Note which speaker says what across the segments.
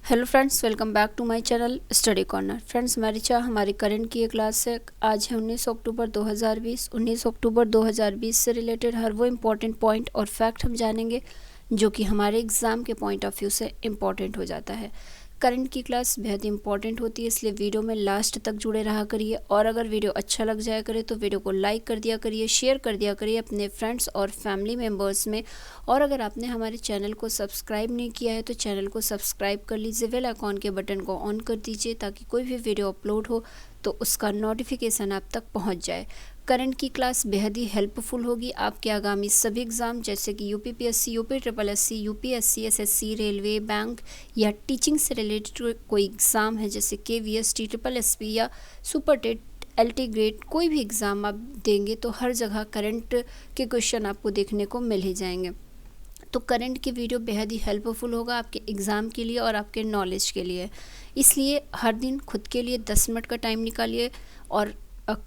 Speaker 1: Hello friends, welcome back to my channel study corner. Friends, मैं रिचा, हमारी current की ये क्लास है। आज है 19 अक्टूबर 2020। 19 अक्टूबर 2020 से रिलेटेड हर वो इम्पोर्टेंट पॉइंट और फैक्ट हम जानेंगे जो कि हमारे एग्ज़ाम के पॉइंट ऑफ व्यू से इम्पॉर्टेंट हो जाता है। करंट की क्लास बेहद इंपॉर्टेंट होती है, इसलिए वीडियो में लास्ट तक जुड़े रहा करिए। और अगर वीडियो अच्छा लग जाया करे तो वीडियो को लाइक कर दिया करिए, शेयर कर दिया करिए अपने फ्रेंड्स और फैमिली मेम्बर्स में। और अगर आपने हमारे चैनल को सब्सक्राइब नहीं किया है तो चैनल को सब्सक्राइब कर लीजिए, बेल आइकॉन के बटन को ऑन कर दीजिए ताकि कोई भी वीडियो अपलोड हो तो उसका नोटिफिकेशन आप तक पहुंच जाए। करंट की क्लास बेहद ही हेल्पफुल होगी आपके आगामी सभी एग्ज़ाम जैसे कि यूपीपीएससी, यूपीट्रिपलएससी, यूपीएससी, एसएससी, रेलवे, बैंक या टीचिंग से रिलेटेड कोई एग्ज़ाम है जैसे केवीएस, टीट्रिपलएसपी या सुपर टेट, एलटी ग्रेड, कोई भी एग्ज़ाम आप देंगे तो हर जगह करंट के क्वेश्चन आपको देखने को मिल ही जाएंगे। तो करंट की वीडियो बेहद ही हेल्पफुल होगा आपके एग्ज़ाम के लिए और आपके नॉलेज के लिए। इसलिए हर दिन खुद के लिए 10 मिनट का टाइम निकालिए और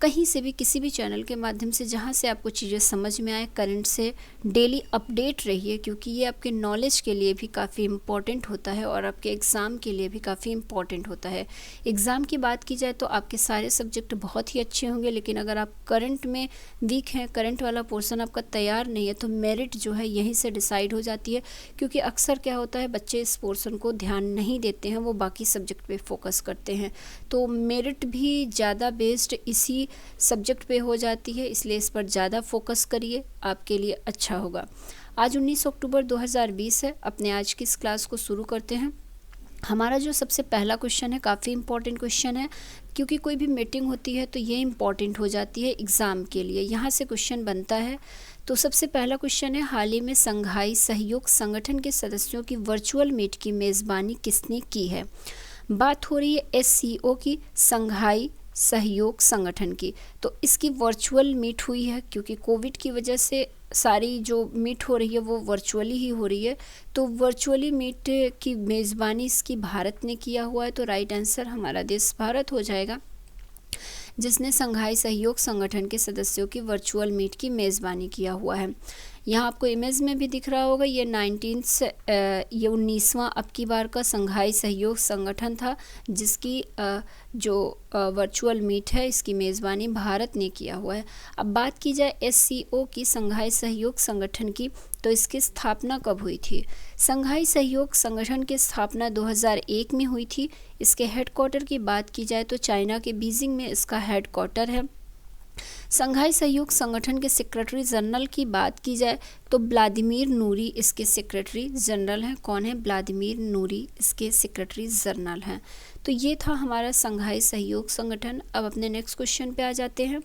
Speaker 1: कहीं से भी किसी भी चैनल के माध्यम से जहाँ से आपको चीज़ें समझ में आए करंट से डेली अपडेट रहिए, क्योंकि ये आपके नॉलेज के लिए भी काफ़ी इम्पॉर्टेंट होता है और आपके एग्ज़ाम के लिए भी काफ़ी इम्पॉर्टेंट होता है। एग्ज़ाम की बात की जाए तो आपके सारे सब्जेक्ट बहुत ही अच्छे होंगे, लेकिन अगर आप करंट में वीक हैं, करंट वाला पोर्शन आपका तैयार नहीं है तो मेरिट जो है यहीं से डिसाइड हो जाती है। क्योंकि अक्सर क्या होता है, बच्चे इस पोर्शन को ध्यान नहीं देते हैं, वो बाकी सब्जेक्ट पे फोकस करते हैं। तो मेरिट भी ज़्यादा बेस्ड इसी सब्जेक्ट पे हो जाती है, इसलिए इस पर ज़्यादा फोकस करिए, आपके लिए अच्छा होगा। आज 19 अक्टूबर 2020 है। अपने आज की इस क्लास को शुरू करते हैं। हमारा जो सबसे पहला क्वेश्चन है काफ़ी इम्पॉर्टेंट क्वेश्चन है, क्योंकि कोई भी मीटिंग होती है तो ये इम्पॉर्टेंट हो जाती है एग्ज़ाम के लिए, यहाँ से क्वेश्चन बनता है। तो सबसे पहला क्वेश्चन है, हाल ही में संघाई सहयोग संगठन के सदस्यों की वर्चुअल मीट की मेज़बानी किसने की है? बात हो रही है एससीओ की, संघाई सहयोग संगठन की। तो इसकी वर्चुअल मीट हुई है, क्योंकि कोविड की वजह से सारी जो मीट हो रही है वो वर्चुअली ही हो रही है। तो वर्चुअली मीट की मेज़बानी इसकी भारत ने किया हुआ है, तो राइट आंसर हमारा देश भारत हो जाएगा, जिसने संघाई सहयोग संगठन के सदस्यों की वर्चुअल मीट की मेज़बानी किया हुआ है। यहाँ आपको इमेज में भी दिख रहा होगा, ये 19वां अब की बार का संघाई सहयोग संगठन था, जिसकी जो वर्चुअल मीट है इसकी मेज़बानी भारत ने किया हुआ है। अब बात की जाए एससीओ की, संघाई सहयोग संगठन की, तो इसकी स्थापना कब हुई थी? संघाई सहयोग संगठन की स्थापना 2001 में हुई थी। इसके हेडक्वार्टर की बात की जाए तो चाइना के बीजिंग में इसका हेडक्वार्टर है। संघाई सहयोग संगठन के सेक्रेटरी जनरल की बात की जाए तो व्लादिमीर नूरी इसके सेक्रेटरी जनरल हैं। कौन है? व्लादिमीर नूरी इसके सेक्रेटरी जनरल हैं। तो ये था हमारा संघाई सहयोग संगठन। अब अपने नेक्स्ट क्वेश्चन पे आ जाते हैं।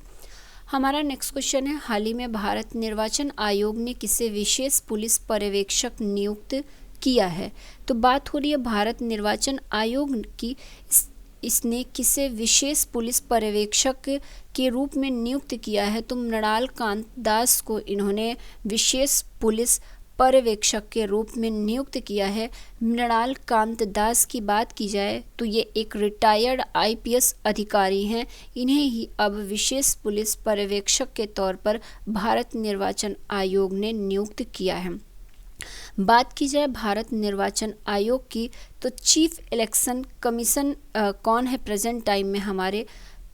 Speaker 1: हमारा नेक्स्ट क्वेश्चन है, हाल ही में भारत निर्वाचन आयोग ने किसे विशेष पुलिस पर्यवेक्षक नियुक्त किया है? तो बात हो रही है भारत निर्वाचन आयोग की, इसने किसे विशेष पुलिस पर्यवेक्षक के रूप में नियुक्त किया है? तो मृणाल कांत दास को इन्होंने विशेष पुलिस पर्यवेक्षक के रूप में नियुक्त किया है। मृणाल कांत दास की बात की जाए तो ये एक रिटायर्ड आईपीएस अधिकारी हैं। इन्हें ही अब विशेष पुलिस पर्यवेक्षक के तौर पर भारत निर्वाचन आयोग ने नियुक्त किया है। बात की जाए भारत निर्वाचन आयोग की तो चीफ इलेक्शन कमीशन कौन है प्रेजेंट टाइम में? हमारे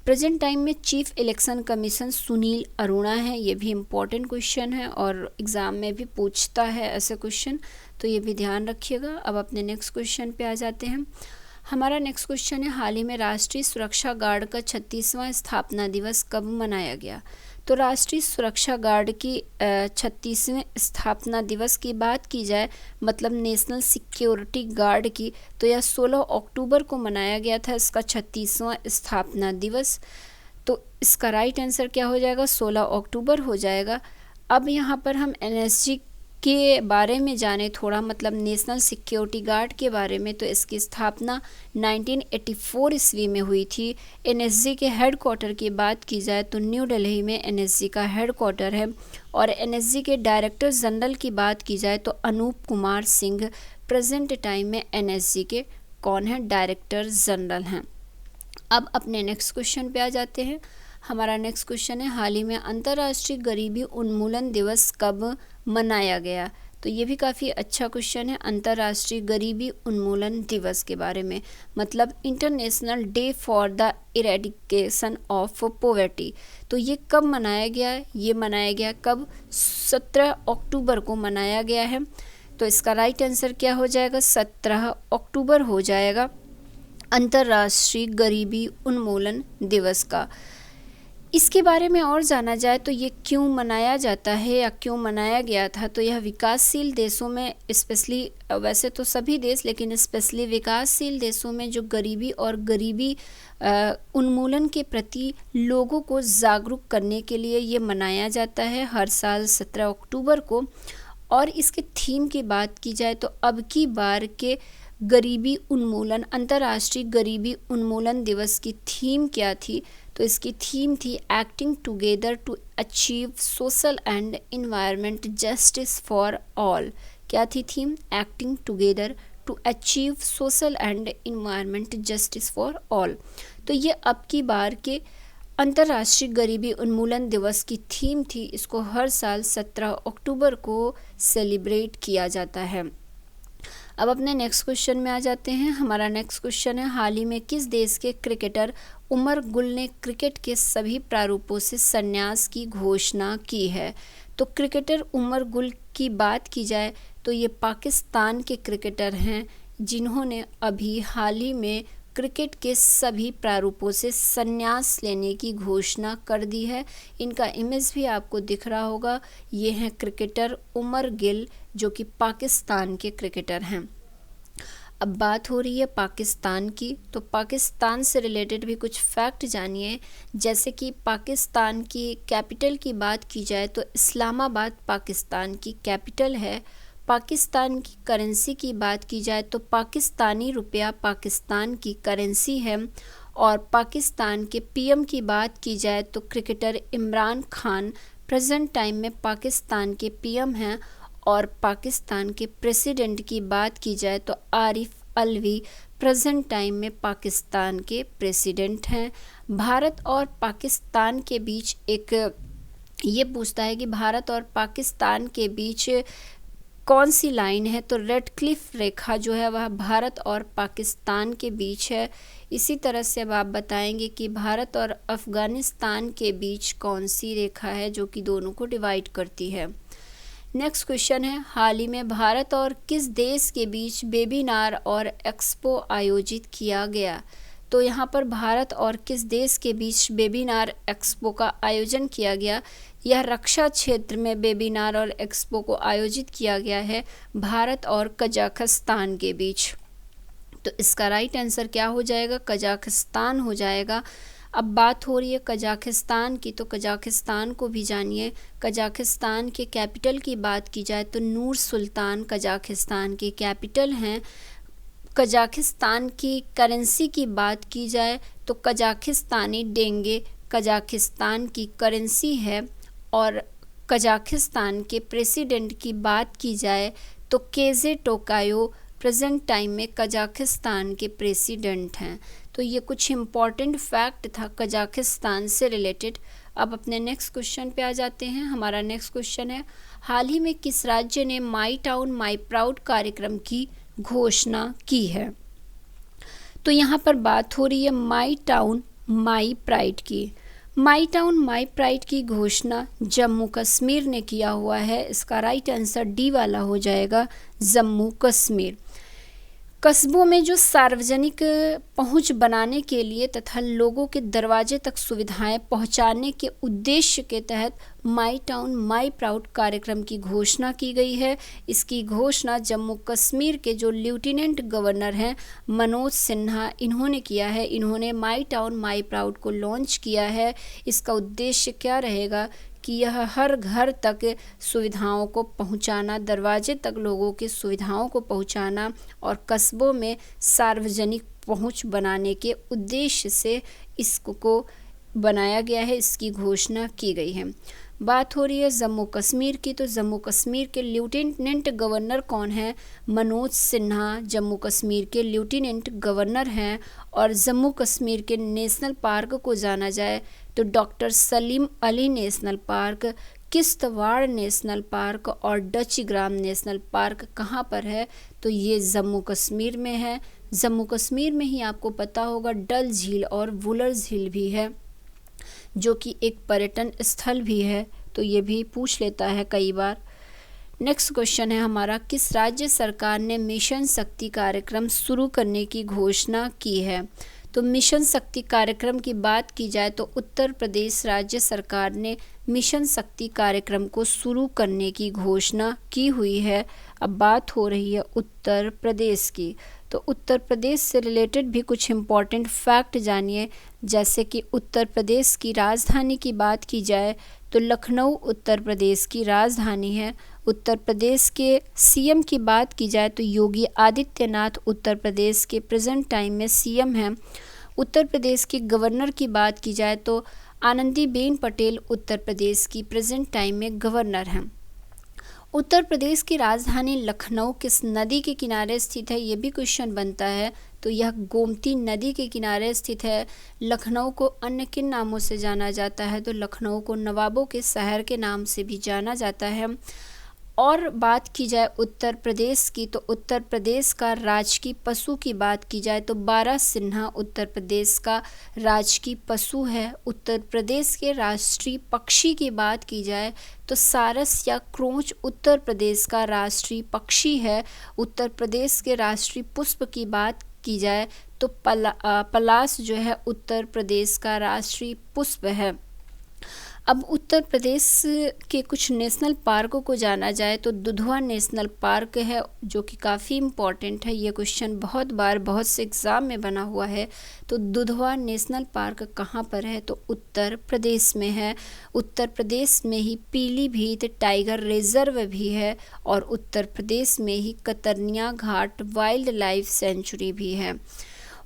Speaker 1: प्रेजेंट टाइम में chief election commission Sunil Arora है। ये भी इम्पॉर्टेंट क्वेश्चन है और एग्ज़ाम में भी पूछता है ऐसे क्वेश्चन, तो ये भी ध्यान रखिएगा। अब अपने नेक्स्ट क्वेश्चन पे आ जाते हैं। हमारा नेक्स्ट क्वेश्चन है, हाल ही में राष्ट्रीय सुरक्षा गार्ड का 36वां स्थापना दिवस कब मनाया गया? तो राष्ट्रीय सुरक्षा गार्ड की 36वें स्थापना दिवस की बात की जाए, मतलब नेशनल सिक्योरिटी गार्ड की, तो यह 16 अक्टूबर को मनाया गया था इसका 36वां स्थापना दिवस। तो इसका राइट आंसर क्या हो जाएगा? 16 अक्टूबर हो जाएगा। अब यहाँ पर हम एनएसजी के बारे में जाने थोड़ा, मतलब नेशनल सिक्योरिटी गार्ड के बारे में, तो इसकी स्थापना 1984 ईस्वी में हुई थी। एनएसजी के हेडक्वार्टर की बात की जाए तो न्यू दिल्ली में एनएसजी का हेडक्वार्टर है। और एनएसजी के डायरेक्टर जनरल की बात की जाए तो अनूप कुमार सिंह प्रेजेंट टाइम में एनएसजी के कौन है? डायरेक्टर जनरल हैं। अब अपने नेक्स्ट क्वेश्चन पे आ जाते हैं। हमारा नेक्स्ट क्वेश्चन है, हाल ही में अंतर्राष्ट्रीय गरीबी उन्मूलन दिवस कब मनाया गया? तो ये भी काफ़ी अच्छा क्वेश्चन है। अंतर्राष्ट्रीय गरीबी उन्मूलन दिवस के बारे में, मतलब international day for the eradication of poverty. तो ये कब मनाया गया है? ये मनाया गया कब? 17 अक्टूबर को मनाया गया है। तो इसका राइट आंसर क्या हो जाएगा? 17 अक्टूबर हो जाएगा अंतर्राष्ट्रीय गरीबी उन्मूलन दिवस का। इसके बारे में और जाना जाए तो ये क्यों मनाया जाता है या क्यों मनाया गया था, तो यह विकासशील देशों में स्पेशली, वैसे तो सभी देश लेकिन स्पेशली विकासशील देशों में जो गरीबी और गरीबी उन्मूलन के प्रति लोगों को जागरूक करने के लिए ये मनाया जाता है हर साल 17 अक्टूबर को। और इसके थीम की बात की जाए तो अब की बार के गरीबी उन्मूलन, अंतर्राष्ट्रीय गरीबी उन्मूलन दिवस की थीम क्या थी? तो इसकी थीम थी acting together to achieve social and environment justice for all. क्या थी theme? Acting together to achieve social and environment justice for all. तो ये अब की बार के अंतर्राष्ट्रीय गरीबी उन्मूलन दिवस की थीम थी। इसको हर साल 17 अक्टूबर को सेलिब्रेट किया जाता है। अब अपने नेक्स्ट क्वेश्चन में आ जाते हैं। हमारा नेक्स्ट क्वेश्चन है, हाल ही में किस देश के क्रिकेटर उमर गुल ने क्रिकेट के सभी प्रारूपों से संन्यास की घोषणा की है? तो क्रिकेटर उमर गुल की बात की जाए तो ये पाकिस्तान के क्रिकेटर हैं जिन्होंने अभी हाल ही में क्रिकेट के सभी प्रारूपों से संन्यास लेने की घोषणा कर दी है। इनका इमेज भी आपको दिख रहा होगा। ये हैं क्रिकेटर उमर गिल जो कि पाकिस्तान के क्रिकेटर हैं। अब बात हो रही है पाकिस्तान की, तो पाकिस्तान से रिलेटेड भी कुछ फैक्ट जानिए। जैसे कि पाकिस्तान की कैपिटल की बात की जाए तो इस्लामाबाद पाकिस्तान की कैपिटल है। पाकिस्तान की करेंसी की बात की जाए तो पाकिस्तानी रुपया पाकिस्तान की करेंसी है। और पाकिस्तान के पीएम की बात की जाए तो cricketer Imran Khan present time में पाकिस्तान के पीएम हैं। और पाकिस्तान के प्रेसिडेंट की बात की जाए तो आरिफ अलवी प्रेजेंट टाइम में पाकिस्तान के प्रेसिडेंट हैं। भारत और पाकिस्तान के बीच एक ये पूछता है कि भारत और पाकिस्तान के बीच कौन सी लाइन है, तो रेड क्लिफ रेखा जो है वह भारत और पाकिस्तान के बीच है। इसी तरह से अब आप बताएंगे कि भारत और अफ़गानिस्तान के बीच कौन सी रेखा है जो कि दोनों को डिवाइड करती है। नेक्स्ट क्वेश्चन है, हाल ही में भारत और किस देश के बीच वेबिनार और एक्सपो आयोजित किया गया? तो यहाँ पर भारत और किस देश के बीच वेबिनार एक्सपो का आयोजन किया गया? यह रक्षा क्षेत्र में वेबिनार और एक्सपो को आयोजित किया गया है भारत और कजाकिस्तान के बीच। तो इसका राइट आंसर क्या हो जाएगा? कजाकिस्तान हो जाएगा। अब बात हो रही है कजाकिस्तान की, तो कजाकिस्तान को भी जानिए। कजाकिस्तान के कैपिटल की बात की जाए तो नूर सुल्तान कजाकिस्तान के कैपिटल हैं। कजाकिस्तान की करेंसी की बात की जाए तो कजाकिस्तानी डेंगे कजाकिस्तान की करेंसी है। और कजाकिस्तान के प्रेसिडेंट की बात की जाए तो केजे टोकायो प्रेजेंट टाइम में कजाकिस्तान के प्रेसिडेंट हैं। तो ये कुछ इम्पॉर्टेंट फैक्ट था कजाकिस्तान से रिलेटेड। अब अपने नेक्स्ट क्वेश्चन पे आ जाते हैं। हमारा नेक्स्ट क्वेश्चन है, हाल ही में किस राज्य ने माई टाउन माई प्राउड कार्यक्रम की घोषणा की है? तो यहाँ पर बात हो रही है माई टाउन माई प्राइड की। माई टाउन माई प्राइड की घोषणा जम्मू कश्मीर ने किया हुआ है। इसका राइट आंसर डी वाला हो जाएगा, जम्मू कश्मीर। कस्बों में जो सार्वजनिक पहुंच बनाने के लिए तथा लोगों के दरवाजे तक सुविधाएं पहुंचाने के उद्देश्य के तहत माई टाउन माई प्राउड कार्यक्रम की घोषणा की गई है। इसकी घोषणा जम्मू कश्मीर के जो लेफ्टिनेंट गवर्नर हैं मनोज सिन्हा, इन्होंने किया है। इन्होंने माई टाउन माई प्राउड को लॉन्च किया है। इसका उद्देश्य क्या रहेगा कि यह हर घर तक सुविधाओं को पहुंचाना, दरवाजे तक लोगों की सुविधाओं को पहुंचाना और कस्बों में सार्वजनिक पहुंच बनाने के उद्देश्य से इसको बनाया गया है। इसकी घोषणा की गई है। बात हो रही है जम्मू कश्मीर की, तो जम्मू कश्मीर के लेफ्टिनेंट गवर्नर कौन है? मनोज सिन्हा जम्मू कश्मीर के लेफ्टिनेंट गवर्नर हैं। और जम्मू कश्मीर के नेशनल पार्क को जाना जाए तो doctor Salim Ali national park. Kishtwar national park और डच ग्राम नेशनल पार्क कहाँ पर है? तो ये जम्मू कश्मीर में है। जम्मू कश्मीर में ही आपको पता होगा डल झील और वुलर झील भी है, जो कि एक पर्यटन स्थल भी है, तो ये भी पूछ लेता है कई बार। नेक्स्ट क्वेश्चन है हमारा, किस राज्य सरकार ने मिशन शक्ति कार्यक्रम शुरू करने की घोषणा की है? तो मिशन शक्ति कार्यक्रम की बात की जाए तो उत्तर प्रदेश राज्य सरकार ने मिशन शक्ति कार्यक्रम को शुरू करने की घोषणा की हुई है। अब बात हो रही है उत्तर प्रदेश की, तो उत्तर प्रदेश से रिलेटेड भी कुछ इम्पॉर्टेंट फैक्ट जानिए। जैसे कि उत्तर प्रदेश की राजधानी की बात की जाए तो लखनऊ उत्तर प्रदेश की राजधानी है। उत्तर प्रदेश के सीएम की बात की जाए तो योगी आदित्यनाथ उत्तर प्रदेश के प्रेजेंट टाइम में सीएम हैं। उत्तर प्रदेश के गवर्नर की बात की जाए तो आनंदीबेन पटेल उत्तर प्रदेश की प्रेजेंट टाइम में गवर्नर हैं। उत्तर प्रदेश की राजधानी लखनऊ किस नदी के किनारे स्थित है? ये भी क्वेश्चन बनता है। तो यह गोमती नदी के किनारे स्थित है। लखनऊ को अन्य किन नामों से जाना जाता है? तो लखनऊ को नवाबों के शहर के नाम से भी जाना जाता है। और बात की जाए उत्तर प्रदेश की, तो उत्तर प्रदेश का राजकीय पशु की बात की जाए तो बारहसिंहा उत्तर प्रदेश का राजकीय पशु है। उत्तर प्रदेश के राष्ट्रीय पक्षी की बात की जाए तो सारस या क्रोंच उत्तर प्रदेश का राष्ट्रीय पक्षी है। उत्तर प्रदेश के राष्ट्रीय पुष्प की बात की जाए तो पलाश जो है उत्तर प्रदेश का राष्ट्रीय पुष्प है। अब उत्तर प्रदेश के कुछ नेशनल पार्कों को जाना जाए तो दुधवा नेशनल पार्क है, जो कि काफ़ी इम्पॉर्टेंट है। ये क्वेश्चन बहुत बार बहुत से एग्ज़ाम में बना हुआ है। तो दुधवा नेशनल पार्क कहाँ पर है? तो उत्तर प्रदेश में है। उत्तर प्रदेश में ही पीलीभीत टाइगर रिजर्व भी है और उत्तर प्रदेश में ही कतरनिया घाट वाइल्ड लाइफ सेंचुरी भी है।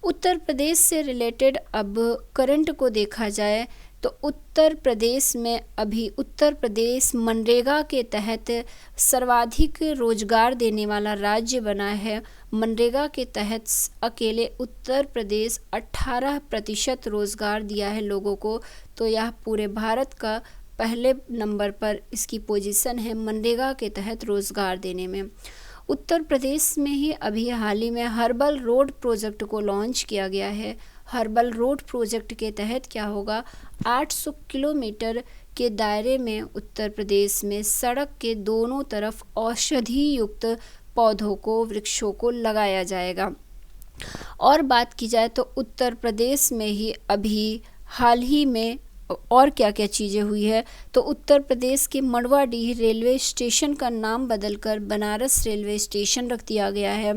Speaker 1: उत्तर प्रदेश से रिलेटेड अब करंट को देखा जाए तो उत्तर प्रदेश में अभी उत्तर प्रदेश मनरेगा के तहत सर्वाधिक रोजगार देने वाला राज्य बना है। मनरेगा के तहत अकेले उत्तर प्रदेश 18% रोजगार दिया है लोगों को। तो यह पूरे भारत का पहले नंबर पर इसकी पोजीशन है मनरेगा के तहत रोजगार देने में। उत्तर प्रदेश में ही अभी हाल ही में हर्बल रोड प्रोजेक्ट को लॉन्च किया गया है। हर्बल रोड प्रोजेक्ट के तहत क्या होगा, 800 किलोमीटर के दायरे में उत्तर प्रदेश में सड़क के दोनों तरफ औषधि युक्त पौधों को, वृक्षों को लगाया जाएगा। और बात की जाए तो उत्तर प्रदेश में ही अभी हाल ही में और क्या क्या चीज़ें हुई है, तो उत्तर प्रदेश के मड़वाडीह रेलवे स्टेशन का नाम बदलकर बनारस रेलवे स्टेशन रख दिया गया है।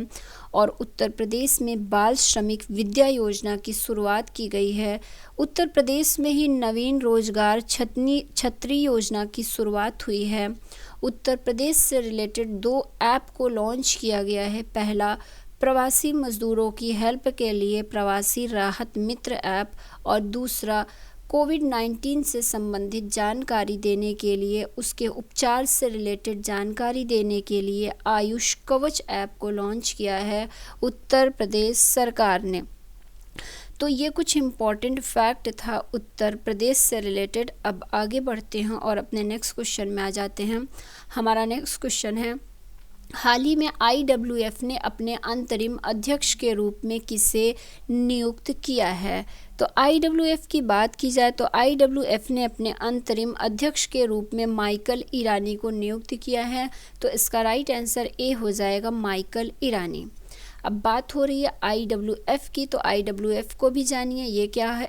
Speaker 1: और उत्तर प्रदेश में बाल श्रमिक विद्या योजना की शुरुआत की गई है। उत्तर प्रदेश में ही नवीन रोजगार छतरी योजना की शुरुआत हुई है। उत्तर प्रदेश से रिलेटेड 2 ऐप को लॉन्च किया गया है। पहला प्रवासी मजदूरों की हेल्प के लिए प्रवासी राहत मित्र ऐप और दूसरा कोविड-19 से संबंधित जानकारी देने के लिए, उसके उपचार से रिलेटेड जानकारी देने के लिए आयुष कवच ऐप को लॉन्च किया है उत्तर प्रदेश सरकार ने। तो ये कुछ इम्पॉर्टेंट फैक्ट था उत्तर प्रदेश से रिलेटेड। अब आगे बढ़ते हैं और अपने नेक्स्ट क्वेश्चन में आ जाते हैं। हमारा नेक्स्ट क्वेश्चन है, हाल ही में IWF ने अपने अंतरिम अध्यक्ष के रूप में किसे नियुक्त किया है? तो IWF की बात की जाए तो IWF ने अपने अंतरिम अध्यक्ष के रूप में माइकल ईरानी को नियुक्त किया है। तो इसका राइट आंसर ए हो जाएगा, माइकल ईरानी। अब बात हो रही है IWF की, तो IWF को भी जानिए ये क्या है।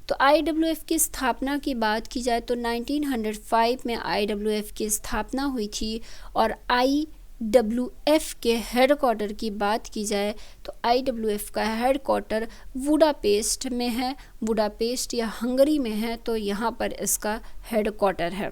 Speaker 1: तो IWF की स्थापना की बात की जाए तो 1905 में IWF की स्थापना हुई थी। और IWF के हेडक्वार्टर की बात की जाए तो IWF का हेडक्वार्टर बुडापेस्ट में है। बुडापेस्ट या हंगरी में है, तो यहाँ पर इसका हेडक्वार्टर है।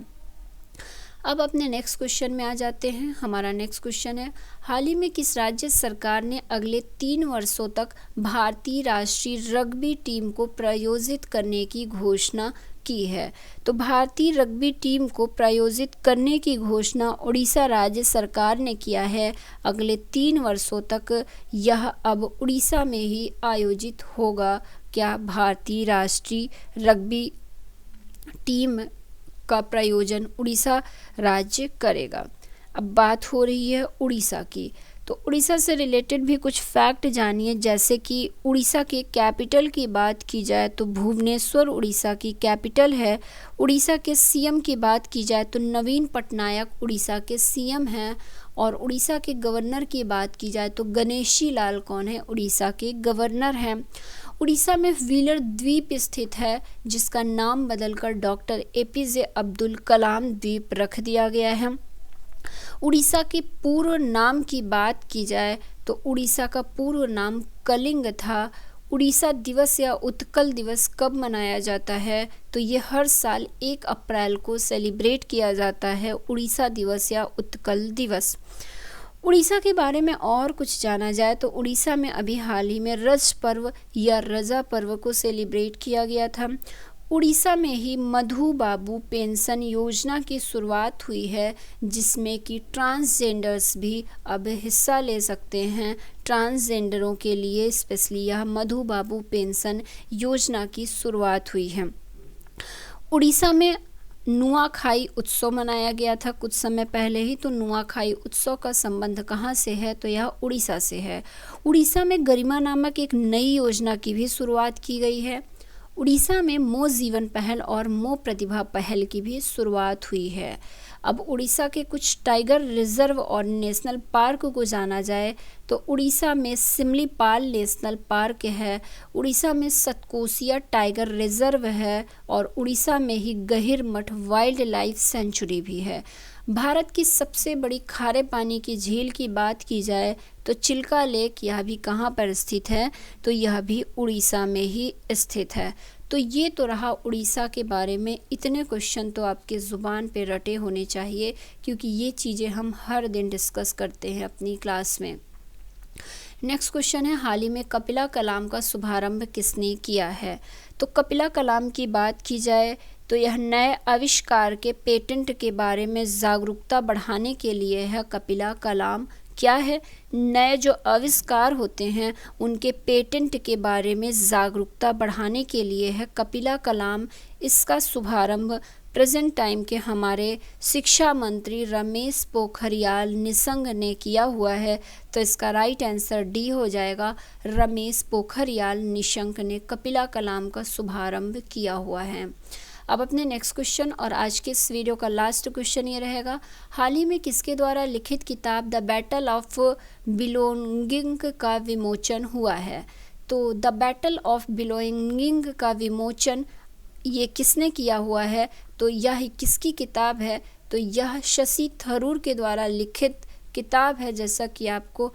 Speaker 1: अब अपने नेक्स्ट क्वेश्चन में आ जाते हैं। हमारा नेक्स्ट क्वेश्चन है, हाल ही में किस राज्य सरकार ने अगले 3 वर्षों तक भारतीय राष्ट्रीय रग्बी टीम को प्रायोजित करने की घोषणा की है? तो भारतीय रग्बी टीम को प्रायोजित करने की घोषणा उड़ीसा राज्य सरकार ने किया है। अगले 3 वर्षों तक यह अब उड़ीसा में ही आयोजित होगा। क्या भारतीय राष्ट्रीय रग्बी टीम का प्रायोजन उड़ीसा राज्य करेगा। अब बात हो रही है उड़ीसा की, तो उड़ीसा से रिलेटेड भी कुछ फैक्ट जानिए। जैसे कि उड़ीसा के कैपिटल की बात की जाए तो भुवनेश्वर उड़ीसा की कैपिटल है। उड़ीसा के सीएम की बात की जाए तो नवीन पटनायक उड़ीसा के सीएम हैं। और उड़ीसा के गवर्नर की बात की जाए तो गणेशी लाल कौन है, उड़ीसा के गवर्नर हैं। उड़ीसा में व्हीलर द्वीप स्थित है, जिसका नाम बदलकर डॉक्टर एपीजे अब्दुल कलाम द्वीप रख दिया गया है। उड़ीसा के पूर्व नाम की बात की जाए तो उड़ीसा का पूर्व नाम कलिंग था। उड़ीसा दिवस या उत्कल दिवस कब मनाया जाता है, तो ये हर साल 1 अप्रैल को सेलिब्रेट किया जाता है, उड़ीसा दिवस या उत्कल दिवस। उड़ीसा के बारे में और कुछ जाना जाए तो उड़ीसा में अभी हाल ही में रज पर्व या रजा पर्व को सेलिब्रेट किया गया था। उड़ीसा में ही मधु बाबू पेंशन योजना की शुरुआत हुई है, जिसमें कि ट्रांसजेंडर्स भी अब हिस्सा ले सकते हैं। ट्रांसजेंडरों के लिए स्पेशली यह मधु बाबू पेंशन योजना की शुरुआत हुई है। उड़ीसा में नुआखाई उत्सव मनाया गया था कुछ समय पहले ही। तो नुआखाई उत्सव का संबंध कहाँ से है, तो यह उड़ीसा से है। उड़ीसा में गरिमा नामक एक नई योजना की भी शुरुआत की गई है। उड़ीसा में मो जीवन पहल और मो प्रतिभा पहल की भी शुरुआत हुई है। अब उड़ीसा के कुछ टाइगर रिजर्व और नेशनल पार्क को जाना जाए तो उड़ीसा में सिमलीपाल नेशनल पार्क है, उड़ीसा में सतकोसिया टाइगर रिजर्व है और उड़ीसा में ही गहिरमठ वाइल्ड लाइफ सेंचुरी भी है। भारत की सबसे बड़ी खारे पानी की झील की बात की जाए तो चिल्का लेक, यह भी कहाँ पर स्थित है, तो यह भी उड़ीसा में ही स्थित है। तो ये तो रहा उड़ीसा के बारे में। इतने क्वेश्चन तो आपके ज़ुबान पे रटे होने चाहिए, क्योंकि ये चीज़ें हम हर दिन डिस्कस करते हैं अपनी क्लास में। नेक्स्ट क्वेश्चन है, हाल ही में कपिला कलाम का शुभारंभ किसने किया है। तो कपिला कलाम की बात की जाए तो यह नए आविष्कार के पेटेंट के बारे में जागरूकता बढ़ाने के लिए है। कपिला कलाम क्या है, नए जो आविष्कार होते हैं उनके पेटेंट के बारे में जागरूकता बढ़ाने के लिए है कपिला कलाम। इसका शुभारंभ प्रेजेंट टाइम के हमारे शिक्षा मंत्री रमेश पोखरियाल निशंक ने किया हुआ है। तो इसका राइट आंसर डी हो जाएगा, रमेश पोखरियाल निशंक ने कपिला कलाम का शुभारंभ किया हुआ है। अब अपने नेक्स्ट क्वेश्चन और आज के इस वीडियो का लास्ट क्वेश्चन ये रहेगा, हाल ही में किसके द्वारा लिखित किताब द बैटल ऑफ बिलोंगिंग का विमोचन हुआ है। तो द बैटल ऑफ बिलोंगिंग का विमोचन ये किसने किया हुआ है, तो यह किसकी किताब है, तो यह शशि थरूर के द्वारा लिखित किताब है। जैसा कि आपको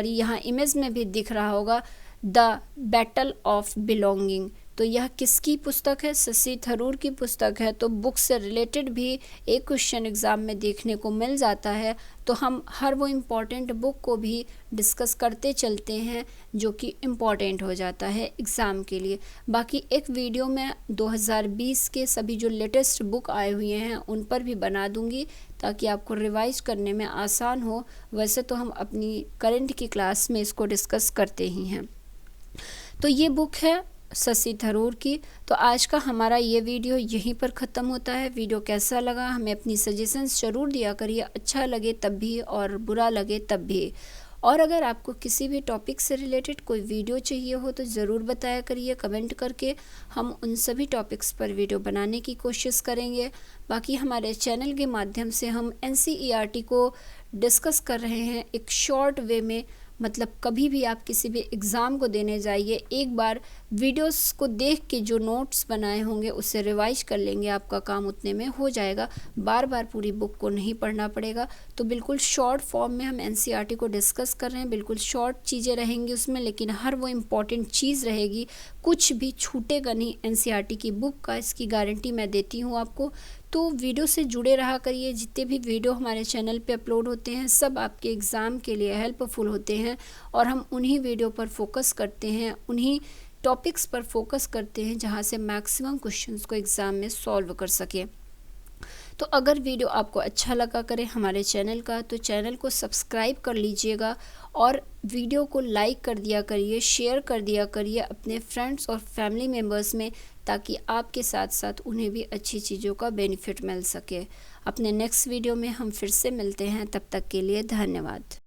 Speaker 1: यहाँ इमेज में भी दिख रहा होगा, द बैटल ऑफ बिलोंगिंग। तो यह किसकी पुस्तक है, शशि थरूर की पुस्तक है। तो बुक से रिलेटेड भी एक क्वेश्चन एग्जाम में देखने को मिल जाता है। तो हम हर वो इम्पॉर्टेंट बुक को भी डिस्कस करते चलते हैं जो कि इम्पॉर्टेंट हो जाता है एग्ज़ाम के लिए। बाकी एक वीडियो में 2020 के सभी जो लेटेस्ट बुक आए हुए हैं उन पर भी बना दूंगी, ताकि आपको रिवाइज करने में आसान हो। वैसे तो हम अपनी करंट की क्लास में इसको डिस्कस करते ही हैं। तो ये बुक है शशि थरूर की। तो आज का हमारा ये वीडियो यहीं पर ख़त्म होता है। वीडियो कैसा लगा हमें अपनी सजेशंस ज़रूर दिया करिए, अच्छा लगे तब भी और बुरा लगे तब भी। और अगर आपको किसी भी टॉपिक से रिलेटेड कोई वीडियो चाहिए हो तो ज़रूर बताया करिए कमेंट करके, हम उन सभी टॉपिक्स पर वीडियो बनाने की कोशिश करेंगे। बाकी हमारे चैनल के माध्यम से हम NCERT को डिस्कस कर रहे हैं एक शॉर्ट वे में। मतलब कभी भी आप किसी भी एग्ज़ाम को देने जाइए, एक बार वीडियोस को देख के जो नोट्स बनाए होंगे उससे रिवाइज कर लेंगे, आपका काम उतने में हो जाएगा। बार बार पूरी बुक को नहीं पढ़ना पड़ेगा। तो बिल्कुल शॉर्ट फॉर्म में हम NCERT को डिस्कस कर रहे हैं। बिल्कुल शॉर्ट चीज़ें रहेंगी उसमें, लेकिन हर वो इम्पॉर्टेंट चीज़ रहेगी, कुछ भी छूटेगा नहीं NCERT की बुक का, इसकी गारंटी मैं देती हूँ आपको। तो वीडियो से जुड़े रहा करिए। जितने भी वीडियो हमारे चैनल पे अपलोड होते हैं सब आपके एग्ज़ाम के लिए हेल्पफुल होते हैं, और हम उन्हीं वीडियो पर फोकस करते हैं, उन्हीं टॉपिक्स पर फोकस करते हैं जहां से मैक्सिमम क्वेश्चंस को एग्ज़ाम में सॉल्व कर सके। तो अगर वीडियो आपको अच्छा लगा करे हमारे चैनल का, तो चैनल को सब्सक्राइब कर लीजिएगा और वीडियो को लाइक कर दिया करिए, शेयर कर दिया करिए अपने फ्रेंड्स और फैमिली मेम्बर्स में, ताकि आपके साथ साथ उन्हें भी अच्छी चीज़ों का बेनिफिट मिल सके। अपने नेक्स्ट वीडियो में हम फिर से मिलते हैं, तब तक के लिए धन्यवाद।